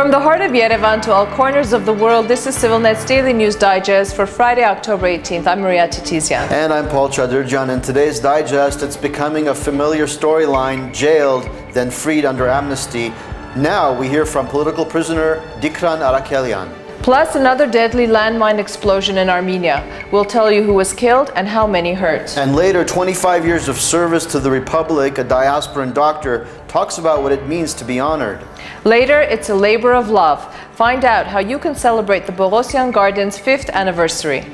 From the heart of Yerevan to all corners of the world, this is CivilNet's Daily News Digest for Friday, October 18th. I'm Maria Titizian. And I'm Paul Chaderjian. In today's digest, it's becoming a familiar storyline: jailed, then freed under amnesty. Now we hear from political prisoner Dikran Arakelian. Plus another deadly landmine explosion in Armenia. We'll tell you who was killed and how many hurt. And later, 25 years of service to the Republic, a diasporan doctor talks about what it means to be honored. Later, it's a labor of love. Find out how you can celebrate the Boghosian Garden's 5th anniversary.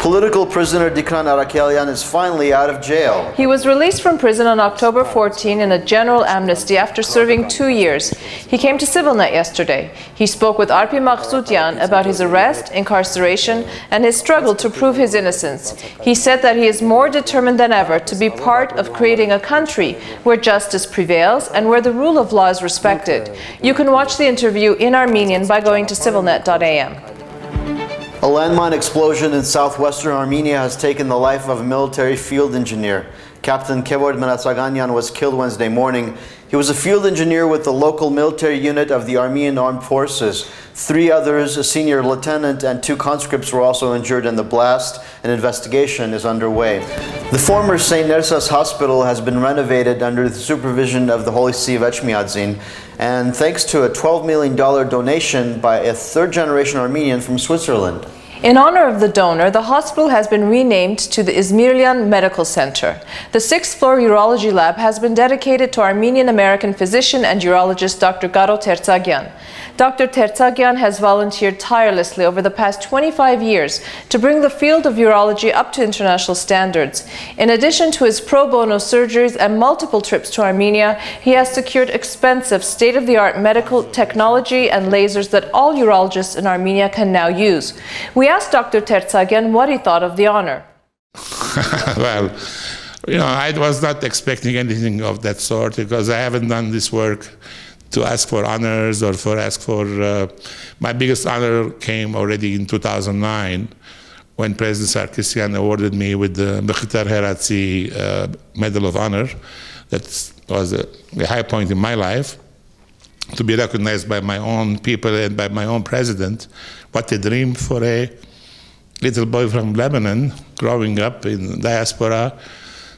Political prisoner Dikran Arakelian is finally out of jail. He was released from prison on October 14 in a general amnesty after serving 2 years. He came to CivilNet yesterday. He spoke with Boghosian about his arrest, incarceration, and his struggle to prove his innocence. He said that he is more determined than ever to be part of creating a country where justice prevails and where the rule of law is respected. You can watch the interview in Armenian by going to civilnet.am. A landmine explosion in southwestern Armenia has taken the life of a military field engineer. Captain Chaderjian was killed Wednesday morning. He was a field engineer with the local military unit of the Armenian Armed Forces. 3 others, a senior lieutenant and 2 conscripts, were also injured in the blast. An investigation is underway. The former St. Nersas Hospital has been renovated under the supervision of the Holy See of Echmiadzin, and thanks to a $12 million donation by a 3rd-generation Armenian from Switzerland. In honor of the donor, the hospital has been renamed to the Izmirlian Medical Center. The 6th-floor urology lab has been dedicated to Armenian-American physician and urologist Dr. Garo Tertsagian. Dr. Tertsagian has volunteered tirelessly over the past 25 years to bring the field of urology up to international standards. In addition to his pro bono surgeries and multiple trips to Armenia, he has secured expensive, state-of-the-art medical technology and lasers that all urologists in Armenia can now use. We asked Dr. Tertsagian what he thought of the honor. Well, I was not expecting anything of that sort because I haven't done this work to ask for honors or my biggest honor came already in 2009 when President Sarkisian awarded me with the Bekhtar Heratsi Medal of Honor. That was a high point in my life, to be recognized by my own people and by my own president. What a dream for a little boy from Lebanon, growing up in diaspora,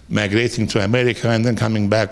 migrating to America and then coming back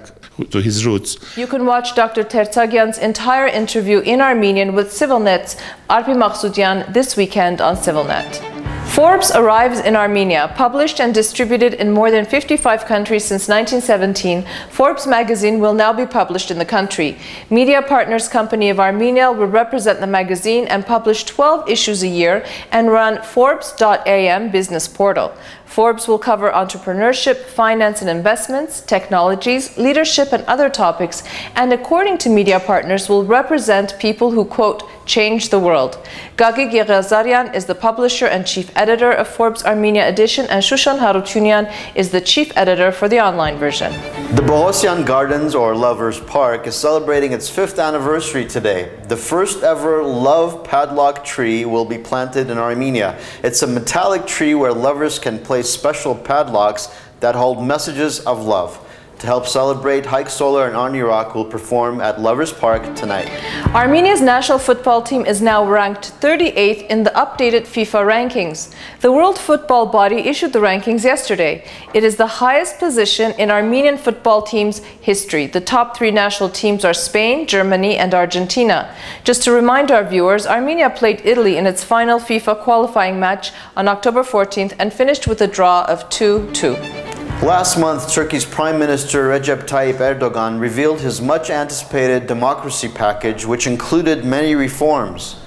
to his roots. You can watch Dr. Tertsagian's entire interview in Armenian with CivilNet's Boghosian this weekend on CivilNet. Forbes arrives in Armenia. Published and distributed in more than 55 countries since 1917, Forbes magazine will now be published in the country. Media Partners Company of Armenia will represent the magazine and publish 12 issues a year and run Forbes.am business portal. Forbes will cover entrepreneurship, finance and investments, technologies, leadership and other topics, and according to Media Partners will represent people who, quote, change the world. Gagi Ghezarian is the publisher and chief editor of Forbes Armenia edition, and Shushan Harutyunyan is the chief editor for the online version. The Boghosian Gardens, or Lovers Park, is celebrating its 5th anniversary today. The first ever love padlock tree will be planted in Armenia. It's a metallic tree where lovers can place special padlocks that hold messages of love. To help celebrate, Hike Solar and Arnie Rock will perform at Lovers Park tonight. Armenia's national football team is now ranked 38th in the updated FIFA rankings. The World Football Body issued the rankings yesterday. It is the highest position in Armenian football team's history. The top 3 national teams are Spain, Germany, and Argentina. Just to remind our viewers, Armenia played Italy in its final FIFA qualifying match on October 14th and finished with a draw of 2-2. Last month, Turkey's Prime Minister Recep Tayyip Erdogan revealed his much-anticipated democracy package, which included many reforms.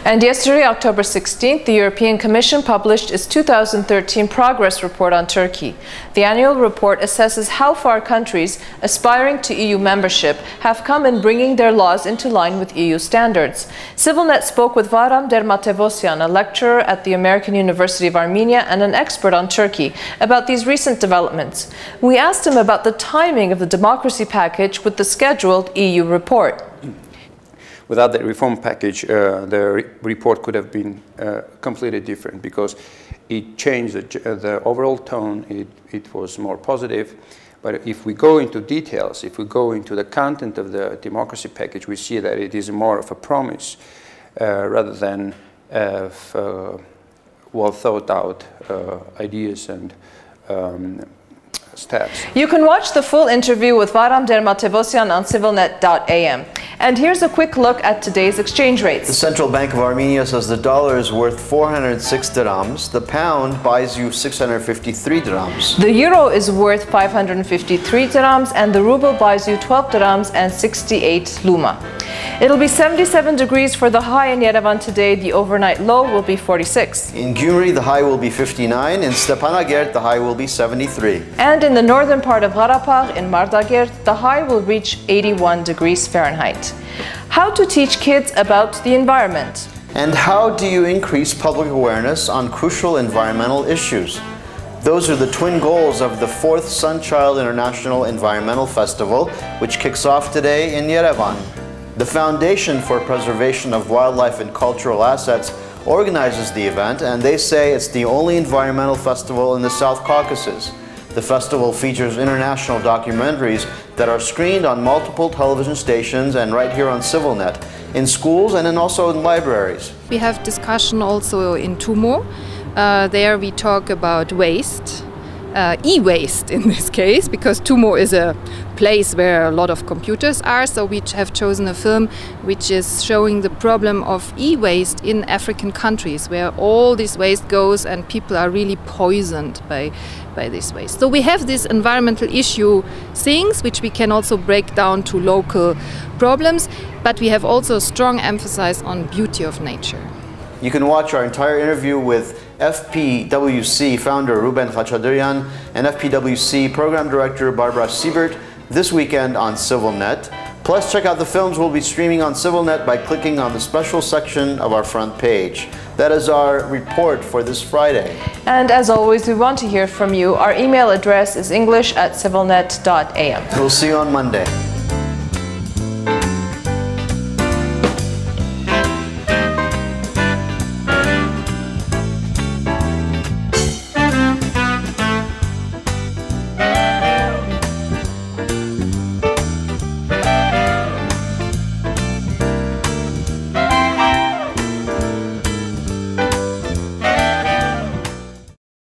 And yesterday, October 16th, the European Commission published its 2013 progress report on Turkey. The annual report assesses how far countries aspiring to EU membership have come in bringing their laws into line with EU standards. CivilNet spoke with Varam Dermatevosyan, a lecturer at the American University of Armenia and an expert on Turkey, about these recent developments. We asked him about the timing of the democracy package with the scheduled EU report. Without the reform package, the report could have been completely different because it changed the overall tone. It was more positive, But if we go into details, if we go into the content of the democracy package, we see that it is more of a promise rather than well thought out ideas and steps. You can watch the full interview with Varam Dermatevosyan on CivilNet.am. And here's a quick look at today's exchange rates. The Central Bank of Armenia says the dollar is worth 406 dirhams. The pound buys you 653 dirhams. The euro is worth 553 dirhams and the ruble buys you 12 dirhams and 68 luma. It'll be 77 degrees for the high in Yerevan today. The overnight low will be 46. In Gyumri, the high will be 59. In Stepanakert, the high will be 73. And in the northern part of Gharapagh, in Mardagert, the high will reach 81 degrees Fahrenheit. How to teach kids about the environment. And how do you increase public awareness on crucial environmental issues? Those are the twin goals of the 4th Sunchild International Environmental Festival, which kicks off today in Yerevan. The Foundation for Preservation of Wildlife and Cultural Assets organizes the event, and they say it's the only environmental festival in the South Caucasus. The festival features international documentaries that are screened on multiple television stations and right here on CivilNet, in schools and also in libraries. We have discussion also in Tumo. There we talk about waste, e-waste in this case, because Tumo is a place where a lot of computers are, so we have chosen a film which is showing the problem of e-waste in African countries, where all this waste goes and people are really poisoned by this waste. So we have this environmental issue things which we can also break down to local problems, but we have also strong emphasis on beauty of nature. You can watch our entire interview with FPWC founder Ruben Chaderjian and FPWC program director Barbara Siebert this weekend on CivilNet. Plus, check out the films we'll be streaming on CivilNet by clicking on the special section of our front page. That is our report for this Friday. And as always, we want to hear from you. Our email address is english@civilnet.am. We'll see you on Monday.